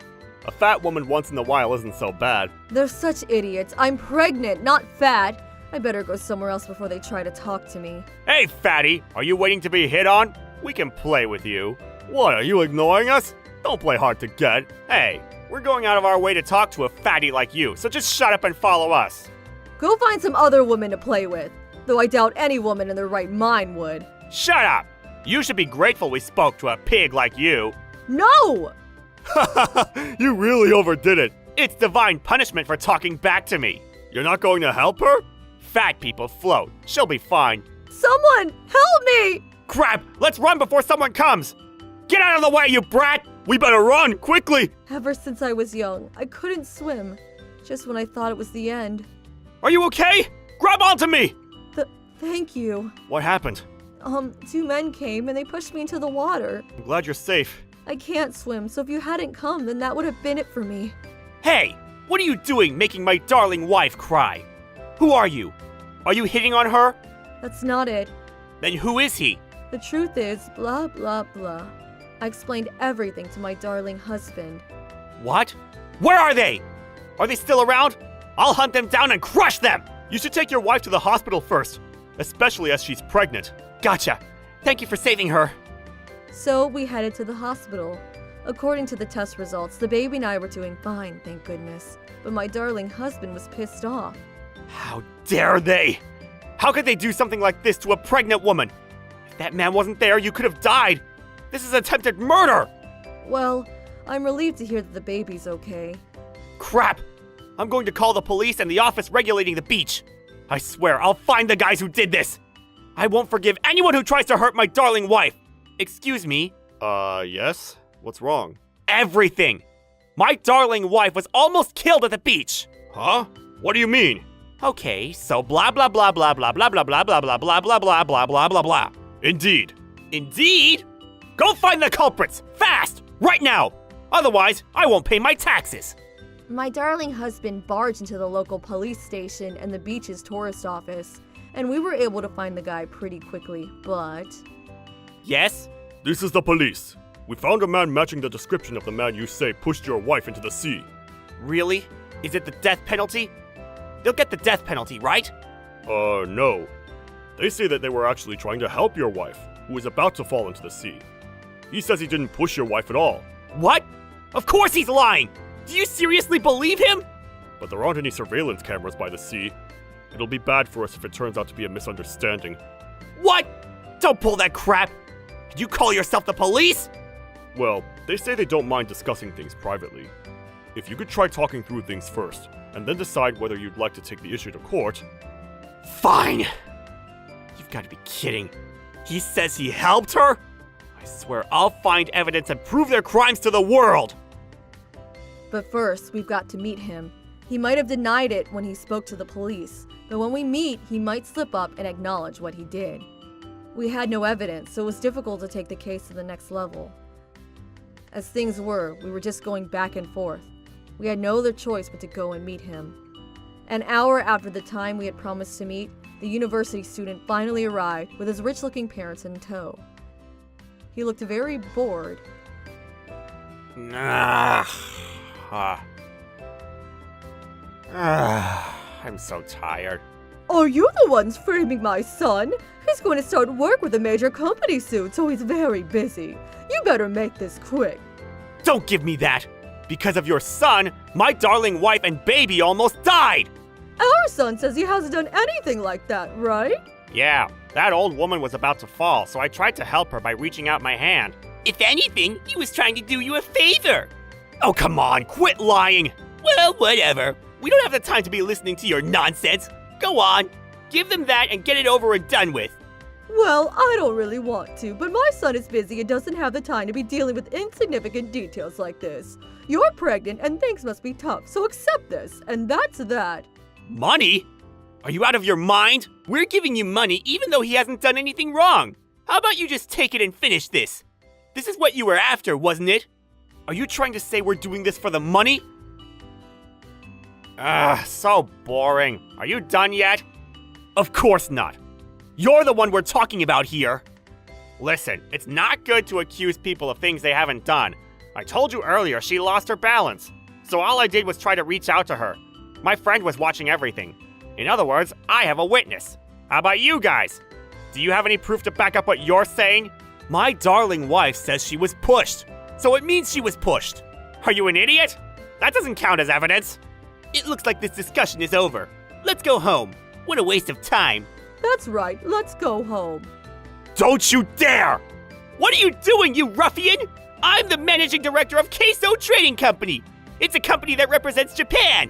A fat woman once in a while isn't so bad. They're such idiots. I'm pregnant, not fat. I better go somewhere else before they try to talk to me. Hey, fatty, are you waiting to be hit on? We can play with you. What, are you ignoring us? Don't play hard to get. Hey, we're going out of our way to talk to a fatty like you, so just shut up and follow us. Go find some other woman to play with. Though I doubt any woman in their right mind would. Shut up! You should be grateful we spoke to a pig like you. No! You really overdid it. It's divine punishment for talking back to me. You're not going to help her? Fat people float. She'll be fine. Someone, help me! Crap! Let's run before someone comes! Get out of the way, you brat! We better run, quickly! Ever since I was young, I couldn't swim. Just when I thought it was the end. Are you okay? Grab onto me! Thank you. What happened? 2 men came and they pushed me into the water. I'm glad you're safe. I can't swim, so if you hadn't come, then that would have been it for me. Hey! What are you doing making my darling wife cry? Who are you? Are you hitting on her? That's not it. Then who is he? The truth is, blah, blah, blah. I explained everything to my darling husband. What? Where are they? Are they still around? I'll hunt them down and crush them! You should take your wife to the hospital first, especially as she's pregnant. Gotcha. Thank you for saving her. So we headed to the hospital. According to the test results, the baby and I were doing fine, thank goodness. But my darling husband was pissed off. How dare they? How could they do something like this to a pregnant woman? If that man wasn't there, you could have died. This is attempted murder! Well, I'm relieved to hear that the baby's okay. Crap! I'm going to call the police and the office regulating the beach. I swear, I'll find the guys who did this. I won't forgive anyone who tries to hurt my darling wife. Excuse me? Yes? What's wrong? Everything! My darling wife was almost killed at the beach! Huh? What do you mean? Okay, so blah blah blah blah blah blah blah blah blah blah blah blah blah blah blah blah blah blah. Indeed. Indeed? Go find the culprits! Fast! Right now! Otherwise, I won't pay my taxes! My darling husband barged into the local police station and the beach's tourist office, and we were able to find the guy pretty quickly, but... Yes? This is the police. We found a man matching the description of the man you say pushed your wife into the sea. Really? Is it the death penalty? They'll get the death penalty, right? No. They say that they were actually trying to help your wife, who was about to fall into the sea. He says he didn't push your wife at all. What? Of course he's lying! Do you seriously believe him? But there aren't any surveillance cameras by the sea. It'll be bad for us if it turns out to be a misunderstanding. What? Don't pull that crap! Can you call yourself the police? Well, they say they don't mind discussing things privately. If you could try talking through things first, and then decide whether you'd like to take the issue to court. Fine! You've got to be kidding. He says he helped her? I swear I'll find evidence and prove their crimes to the world! But first, we've got to meet him. He might have denied it when he spoke to the police, but when we meet, he might slip up and acknowledge what he did. We had no evidence, so it was difficult to take the case to the next level. As things were, we were just going back and forth. We had no other choice but to go and meet him. An hour after the time we had promised to meet, the university student finally arrived with his rich-looking parents in tow. He looked very bored. I'm so tired. Are you the ones framing my son? He's going to start work with a major company soon, so he's very busy. You better make this quick. Don't give me that! Because of your son, my darling wife and baby almost died! Our son says he hasn't done anything like that, right? Yeah, that old woman was about to fall, so I tried to help her by reaching out my hand. If anything, he was trying to do you a favor. Oh, come on, quit lying! Well, whatever. We don't have the time to be listening to your nonsense. Go on, give them that and get it over and done with. Well, I don't really want to, but my son is busy and doesn't have the time to be dealing with insignificant details like this. You're pregnant and things must be tough, so accept this, and that's that. Money? Are you out of your mind? We're giving you money even though he hasn't done anything wrong. How about you just take it and finish this? This is what you were after, wasn't it? Are you trying to say we're doing this for the money? So boring. Are you done yet? Of course not. You're the one we're talking about here. Listen, it's not good to accuse people of things they haven't done. I told you earlier she lost her balance. So all I did was try to reach out to her. My friend was watching everything. In other words, I have a witness. How about you guys? Do you have any proof to back up what you're saying? My darling wife says she was pushed. So it means she was pushed. Are you an idiot? That doesn't count as evidence. It looks like this discussion is over. Let's go home. What a waste of time. That's right, let's go home. Don't you dare! What are you doing, you ruffian? I'm the managing director of Queso Trading Company. It's a company that represents Japan.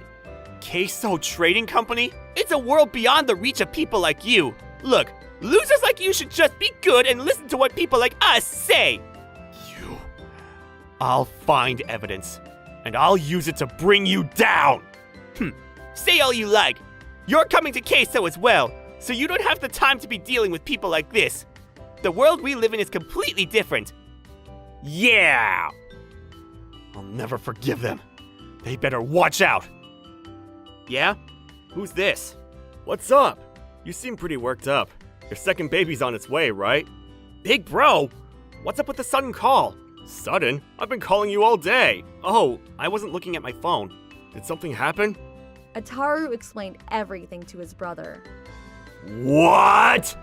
Queso Trading Company? It's a world beyond the reach of people like you. Look, losers like you should just be good and listen to what people like us say. I'll find evidence, and I'll use it to bring you down. Say all you like. You're coming to Queso as well, so you don't have the time to be dealing with people like this. The world we live in is completely different. Yeah! I'll never forgive them. They better watch out. Yeah? Who's this? What's up? You seem pretty worked up. Your second baby's on its way, right? Big bro! What's up with the sudden call? Sudden? I've been calling you all day. Oh, I wasn't looking at my phone. Did something happen? Ataru explained everything to his brother. What?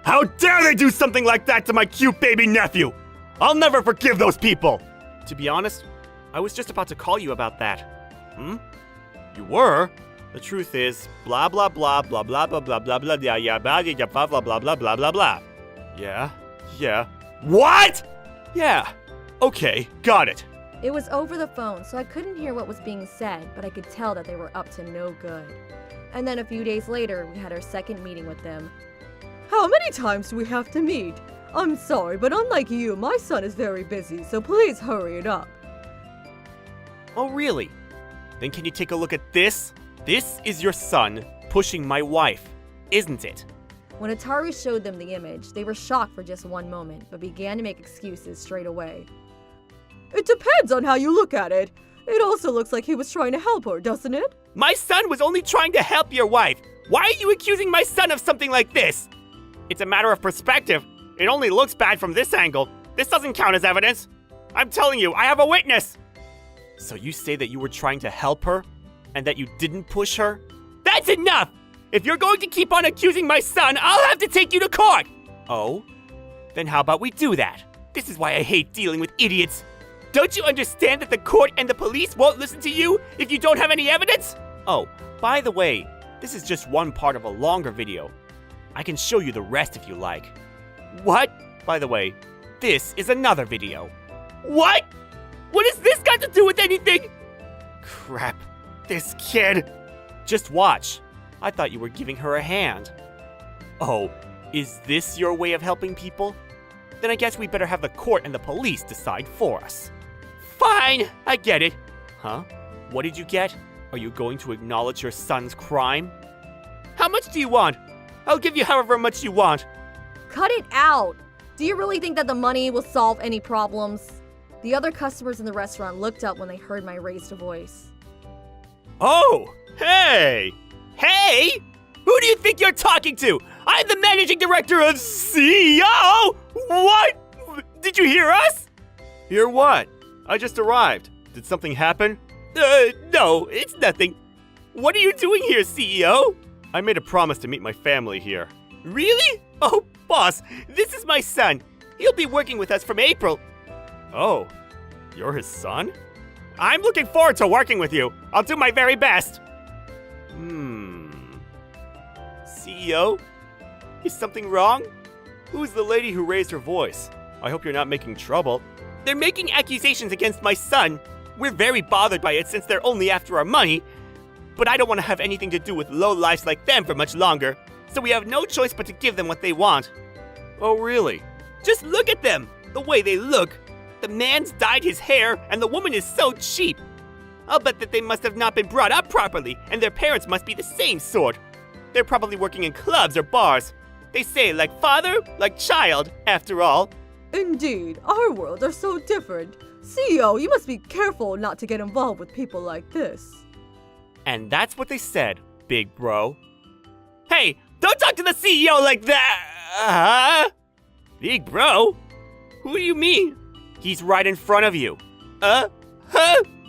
How dare they do something like that to my cute baby nephew? I'll never forgive those people! To be honest, I was just about to call you about that. You were? The truth is, blah blah blah blah blah blah blah blah blah blah blah blah blah blah blah blah blah blah blah. Yeah. What? Yeah. Okay, got it. It was over the phone, so I couldn't hear what was being said, but I could tell that they were up to no good. And then a few days later, we had our second meeting with them. How many times do we have to meet? I'm sorry, but unlike you, my son is very busy, so please hurry it up. Oh, really? Then can you take a look at this? This is your son pushing my wife, isn't it? When Ataru showed them the image, they were shocked for just one moment, but began to make excuses straight away. It depends on how you look at it. It also looks like he was trying to help her, doesn't it? My son was only trying to help your wife. Why are you accusing my son of something like this? It's a matter of perspective. It only looks bad from this angle. This doesn't count as evidence. I'm telling you, I have a witness. So you say that you were trying to help her and that you didn't push her? That's enough! If you're going to keep on accusing my son, I'll have to take you to court! Oh? Then how about we do that? This is why I hate dealing with idiots. Don't you understand that the court and the police won't listen to you if you don't have any evidence? Oh, by the way, this is just one part of a longer video. I can show you the rest if you like. What? By the way, this is another video. What? What has this got to do with anything? Crap, this kid. Just watch. I thought you were giving her a hand. Oh, is this your way of helping people? Then I guess we better have the court and the police decide for us. Fine, I get it. Huh? What did you get? Are you going to acknowledge your son's crime? How much do you want? I'll give you however much you want. Cut it out! Do you really think that the money will solve any problems? The other customers in the restaurant looked up when they heard my raised voice. Oh, hey! Hey! Who do you think you're talking to? I'm the managing director of CEO! What? Did you hear us? Hear what? I just arrived. Did something happen? No, it's nothing. What are you doing here, CEO? I made a promise to meet my family here. Really? Oh, boss, this is my son. He'll be working with us from April. Oh, you're his son? I'm looking forward to working with you. I'll do my very best. CEO? Is something wrong? Who's the lady who raised her voice? I hope you're not making trouble. They're making accusations against my son. We're very bothered by it since they're only after our money. But I don't want to have anything to do with lowlifes like them for much longer. So we have no choice but to give them what they want. Oh, really? Just look at them! The way they look. The man's dyed his hair, and the woman is so cheap. I'll bet that they must have not been brought up properly, and their parents must be the same sort. They're probably working in clubs or bars. They say, like father, like child, after all. Indeed, our worlds are so different. CEO, you must be careful not to get involved with people like this. And that's what they said, big bro. Hey, don't talk to the CEO like that! Big bro? Who do you mean? He's right in front of you.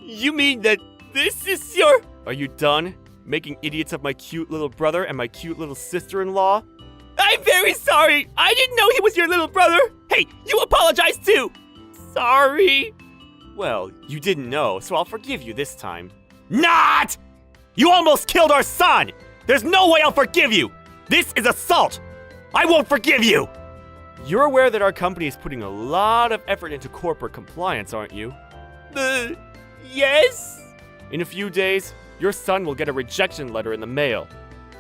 You mean that this is your... Are you done making idiots of my cute little brother and my cute little sister-in-law? I'm very sorry! I didn't know he was your little brother! Hey, you apologize too! Sorry! Well, you didn't know, so I'll forgive you this time. Not! You almost killed our son! There's no way I'll forgive you! This is assault! I won't forgive you! You're aware that our company is putting a lot of effort into corporate compliance, aren't you? Yes? In a few days, your son will get a rejection letter in the mail.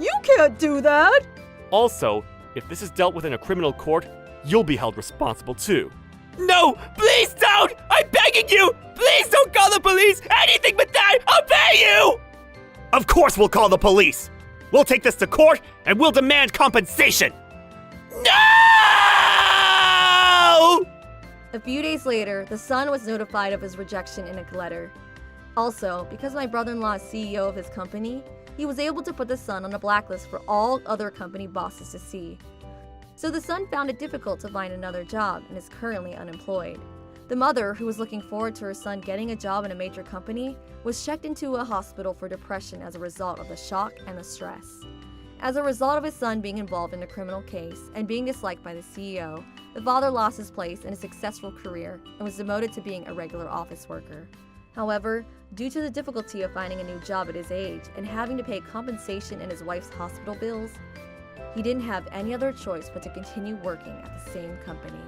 You can't do that! Also, if this is dealt with in a criminal court, you'll be held responsible too. No! Please don't! I'm begging you! Please don't call the police! Anything but that! I'll pay you! Of course we'll call the police! We'll take this to court and we'll demand compensation! No! A few days later, the son was notified of his rejection in a letter. Also, because my brother-in-law is CEO of his company, he was able to put the son on a blacklist for all other company bosses to see. So the son found it difficult to find another job and is currently unemployed. The mother, who was looking forward to her son getting a job in a major company, was checked into a hospital for depression as a result of the shock and the stress. As a result of his son being involved in a criminal case and being disliked by the CEO, the father lost his place in a successful career and was demoted to being a regular office worker. However, due to the difficulty of finding a new job at his age and having to pay compensation in his wife's hospital bills, he didn't have any other choice but to continue working at the same company.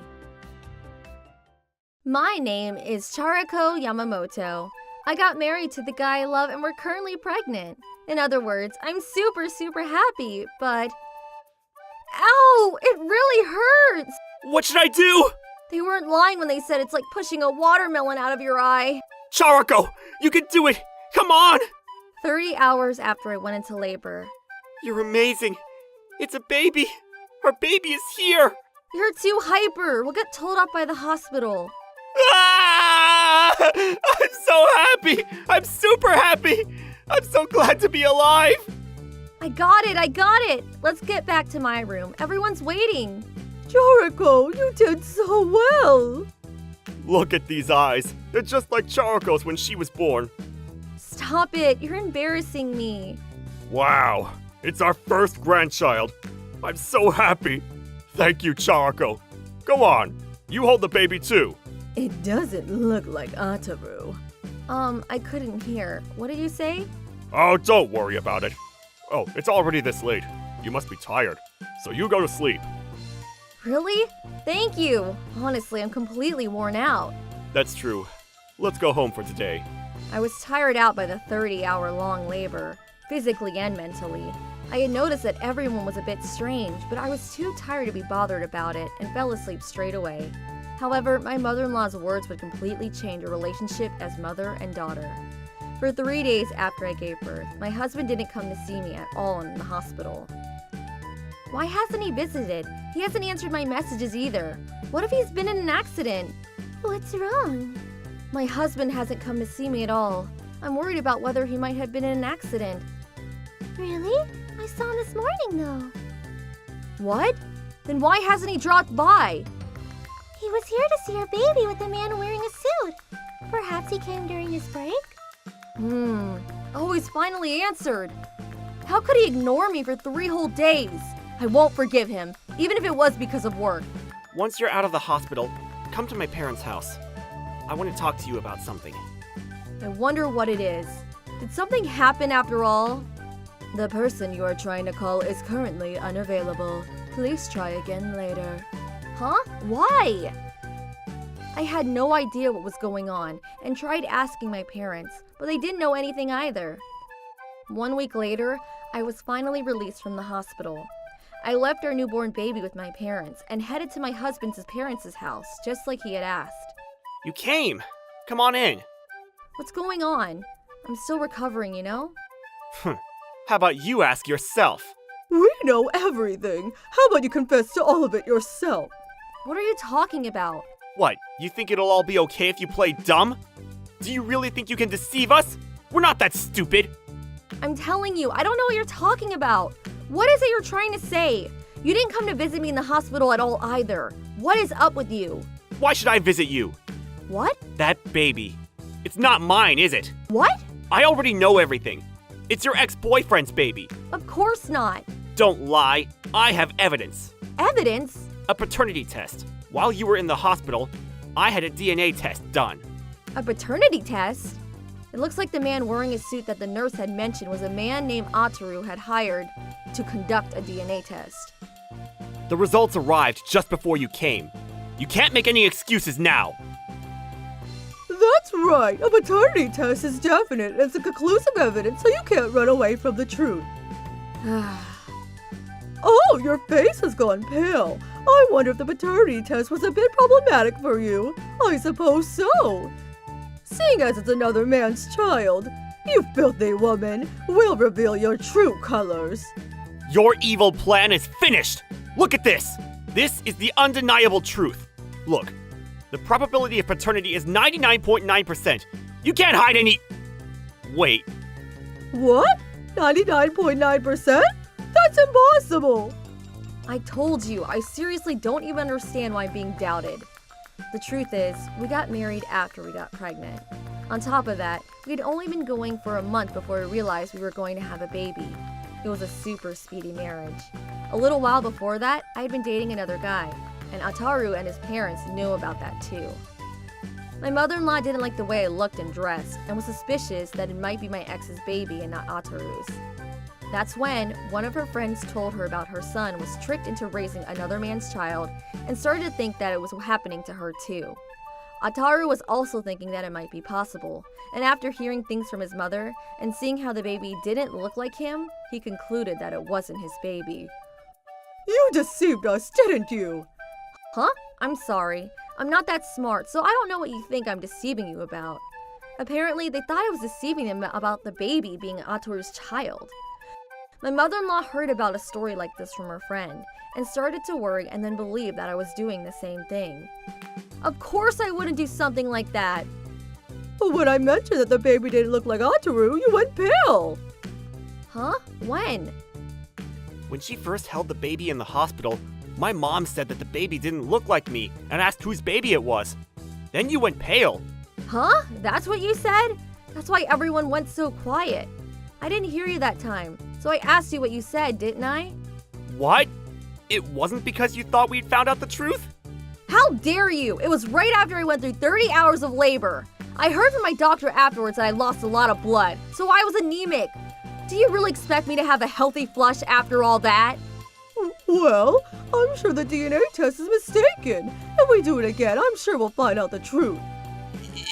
My name is Chariko Yamamoto. I got married to the guy I love and we're currently pregnant. In other words, I'm super happy, but... Ow! It really hurts! What should I do? They weren't lying when they said it's like pushing a watermelon out of your eye. Chariko, you can do it! Come on! 30 hours after I went into labor. You're amazing. It's a baby. Her baby is here! You're too hyper. We'll get told off by the hospital. Ah! I'm so happy! I'm super happy! I'm so glad to be alive! I got it. Let's get back to my room. Everyone's waiting. Chariko, you did so well. Look at these eyes. They're just like Chariko's when she was born. Stop it. You're embarrassing me. Wow, it's our first grandchild. I'm so happy. Thank you, Chariko. Go on, you hold the baby too. It doesn't look like Ataru. I couldn't hear. What did you say? Oh, don't worry about it. Oh, it's already this late. You must be tired. So you go to sleep. Really? Thank you. Honestly, I'm completely worn out. That's true. Let's go home for today. I was tired out by the 30-hour-long labor, physically and mentally. I had noticed that everyone was a bit strange, but I was too tired to be bothered about it and fell asleep straight away. However, my mother-in-law's words would completely change our relationship as mother and daughter. For 3 days after I gave birth, my husband didn't come to see me at all in the hospital. Why hasn't he visited? He hasn't answered my messages either. What if he's been in an accident? What's wrong? My husband hasn't come to see me at all. I'm worried about whether he might have been in an accident. Really? I saw him this morning, though. What? Then why hasn't he dropped by? He was here to see your baby with a man wearing a suit. Perhaps he came during his break? Oh, he's finally answered. How could he ignore me for 3 whole days? I won't forgive him, even if it was because of work. Once you're out of the hospital, come to my parents' house. I want to talk to you about something. I wonder what it is. Did something happen after all? The person you are trying to call is currently unavailable. Please try again later. Huh? Why? I had no idea what was going on and tried asking my parents, but they didn't know anything either. 1 week later, I was finally released from the hospital. I left our newborn baby with my parents and headed to my husband's parents' house, just like he had asked. You came! Come on in. What's going on? I'm still recovering, you know? How about you ask yourself? We know everything. How about you confess to all of it yourself? What are you talking about? What, you think it'll all be okay if you play dumb? Do you really think you can deceive us? We're not that stupid. I'm telling you, I don't know what you're talking about. What is it you're trying to say? You didn't come to visit me in the hospital at all either. What is up with you? Why should I visit you? What? That baby. It's not mine, is it? What? I already know everything. It's your ex-boyfriend's baby. Of course not. Don't lie. I have evidence. Evidence? A paternity test. While you were in the hospital, I had a DNA test done. A paternity test? It looks like the man wearing a suit that the nurse had mentioned was a man named Ataru had hired to conduct a DNA test. The results arrived just before you came. You can't make any excuses now. That's right. A paternity test is definite. It's a conclusive evidence, so you can't run away from the truth. Oh, your face has gone pale. I wonder if the paternity test was a bit problematic for you. I suppose so. Seeing as it's another man's child, you filthy woman, we'll reveal your true colors. Your evil plan is finished! Look at this! This is the undeniable truth. Look, the probability of paternity is 99.9%. You can't hide any... Wait. What? 99.9%? That's impossible! I told you, I seriously don't even understand why I'm being doubted. The truth is, we got married after we got pregnant. On top of that, we had only been going for a month before we realized we were going to have a baby. It was a super speedy marriage. A little while before that, I had been dating another guy, and Ataru and his parents knew about that too. My mother-in-law didn't like the way I looked and dressed, and was suspicious that it might be my ex's baby and not Ataru's. That's when one of her friends told her about her son was tricked into raising another man's child and started to think that it was happening to her too. Ataru was also thinking that it might be possible, and after hearing things from his mother and seeing how the baby didn't look like him, he concluded that it wasn't his baby. You deceived us, didn't you? Huh? I'm sorry. I'm not that smart, so I don't know what you think I'm deceiving you about. Apparently, they thought I was deceiving them about the baby being Ataru's child. My mother-in-law heard about a story like this from her friend, and started to worry and then believe that I was doing the same thing. Of course I wouldn't do something like that. But when I mentioned that the baby didn't look like Ataru, you went pale. Huh? When? When she first held the baby in the hospital, my mom said that the baby didn't look like me and asked whose baby it was. Then you went pale. Huh? That's what you said? That's why everyone went so quiet. I didn't hear you that time, so I asked you what you said, didn't I? What? It wasn't because you thought we'd found out the truth? How dare you! It was right after I went through 30 hours of labor. I heard from my doctor afterwards that I lost a lot of blood, so I was anemic. Do you really expect me to have a healthy flush after all that? Well, I'm sure the DNA test is mistaken. If we do it again, I'm sure we'll find out the truth.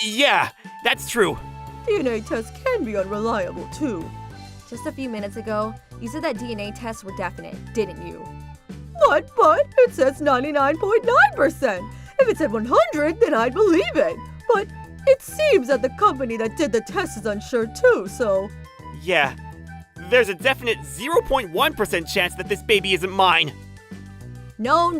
Yeah, that's true. DNA tests can be unreliable, too. Just a few minutes ago, you said that DNA tests were definite, didn't you? But it says 99.9%. If it said 100, then I'd believe it. But it seems that the company that did the test is unsure too, so... Yeah, there's a definite 0.1% chance that this baby isn't mine. No.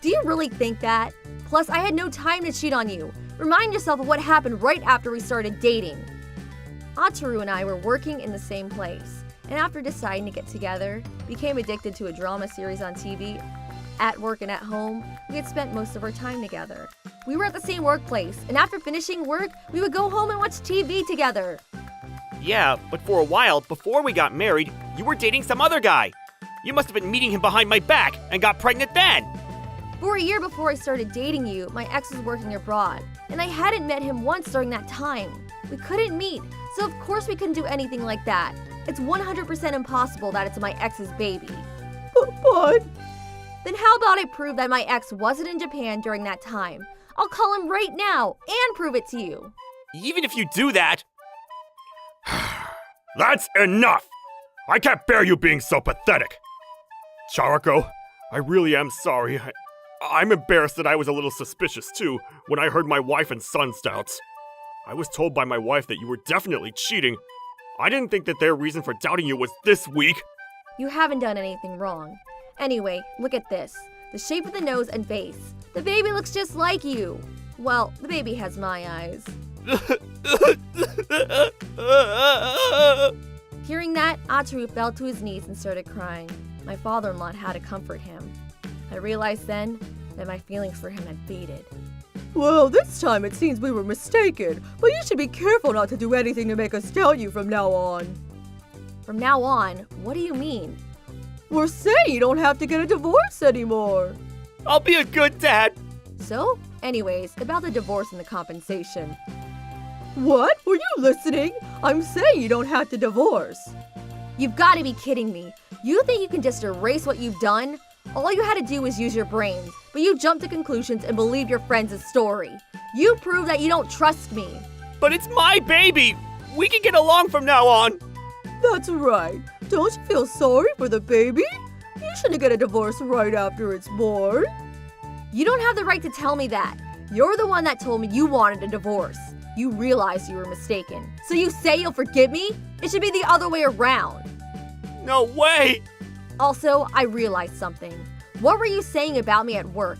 Do you really think that? Plus, I had no time to cheat on you. Remind yourself of what happened right after we started dating. Ataru and I were working in the same place, and after deciding to get together, became addicted to a drama series on TV. At work and at home, we had spent most of our time together. We were at the same workplace, and after finishing work, we would go home and watch TV together. Yeah, but for a while, before we got married, you were dating some other guy. You must have been meeting him behind my back and got pregnant then. For a year before I started dating you, my ex was working abroad, and I hadn't met him once during that time. We couldn't meet, so of course we couldn't do anything like that. It's 100% impossible that it's my ex's baby. But... Then how about I prove that my ex wasn't in Japan during that time? I'll call him right now and prove it to you. Even if you do that... That's enough! I can't bear you being so pathetic. Charako, I really am sorry. I'm embarrassed that I was a little suspicious too when I heard my wife and son's doubts. I was told by my wife that you were definitely cheating. I didn't think that their reason for doubting you was this weak. You haven't done anything wrong. Anyway, look at this. The shape of the nose and face. The baby looks just like you. Well, the baby has my eyes. Hearing that, Ataru fell to his knees and started crying. My father-in-law had to comfort him. I realized then that my feelings for him had faded. Well, this time it seems we were mistaken, but you should be careful not to do anything to make us doubt you from now on. From now on? What do you mean? We're saying you don't have to get a divorce anymore. I'll be a good dad. So, anyways, about the divorce and the compensation. What? Were you listening? I'm saying you don't have to divorce. You've got to be kidding me. You think you can just erase what you've done? All you had to do was use your brains, but you jumped to conclusions and believed your friend's story. You prove that you don't trust me. But it's my baby. We can get along from now on. That's right. Don't you feel sorry for the baby? You shouldn't get a divorce right after it's born. You don't have the right to tell me that. You're the one that told me you wanted a divorce. You realized you were mistaken. So you say you'll forgive me? It should be the other way around. No way! Also, I realized something. What were you saying about me at work?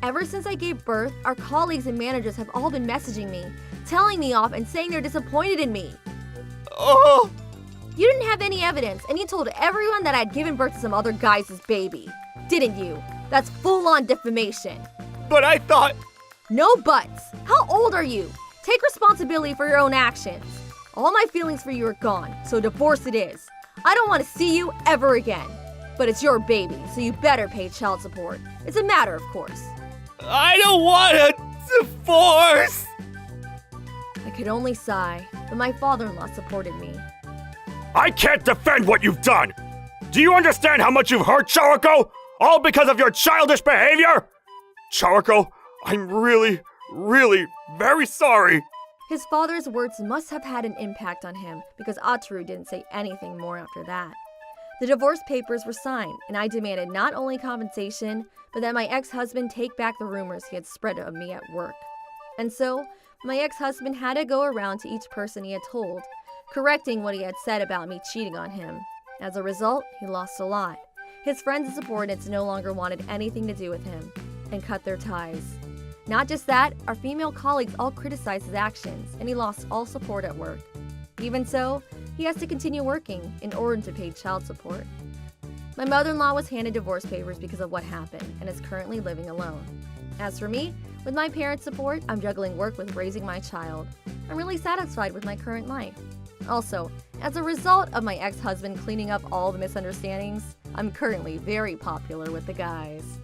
Ever since I gave birth, our colleagues and managers have all been messaging me, telling me off and saying they're disappointed in me. Oh! You didn't have any evidence, and you told everyone that I'd given birth to some other guy's baby. Didn't you? That's full-on defamation. But I thought... No buts. How old are you? Take responsibility for your own actions. All my feelings for you are gone, so divorce it is. I don't want to see you ever again. But it's your baby, so you better pay child support. It's a matter, of course. I don't want a divorce! I could only sigh, but my father-in-law supported me. I can't defend what you've done! Do you understand how much you've hurt Charako? All because of your childish behavior? Charako, I'm really, really very sorry. His father's words must have had an impact on him because Ataru didn't say anything more after that. The divorce papers were signed, and I demanded not only compensation, but that my ex-husband take back the rumors he had spread of me at work. And so, my ex-husband had to go around to each person he had told, correcting what he had said about me cheating on him. As a result, he lost a lot. His friends and subordinates no longer wanted anything to do with him and cut their ties. Not just that, our female colleagues all criticized his actions, and he lost all support at work. Even so, he has to continue working in order to pay child support. My mother-in-law was handed divorce papers because of what happened and is currently living alone. As for me, with my parents' support, I'm juggling work with raising my child. I'm really satisfied with my current life. Also, as a result of my ex-husband cleaning up all the misunderstandings, I'm currently very popular with the guys.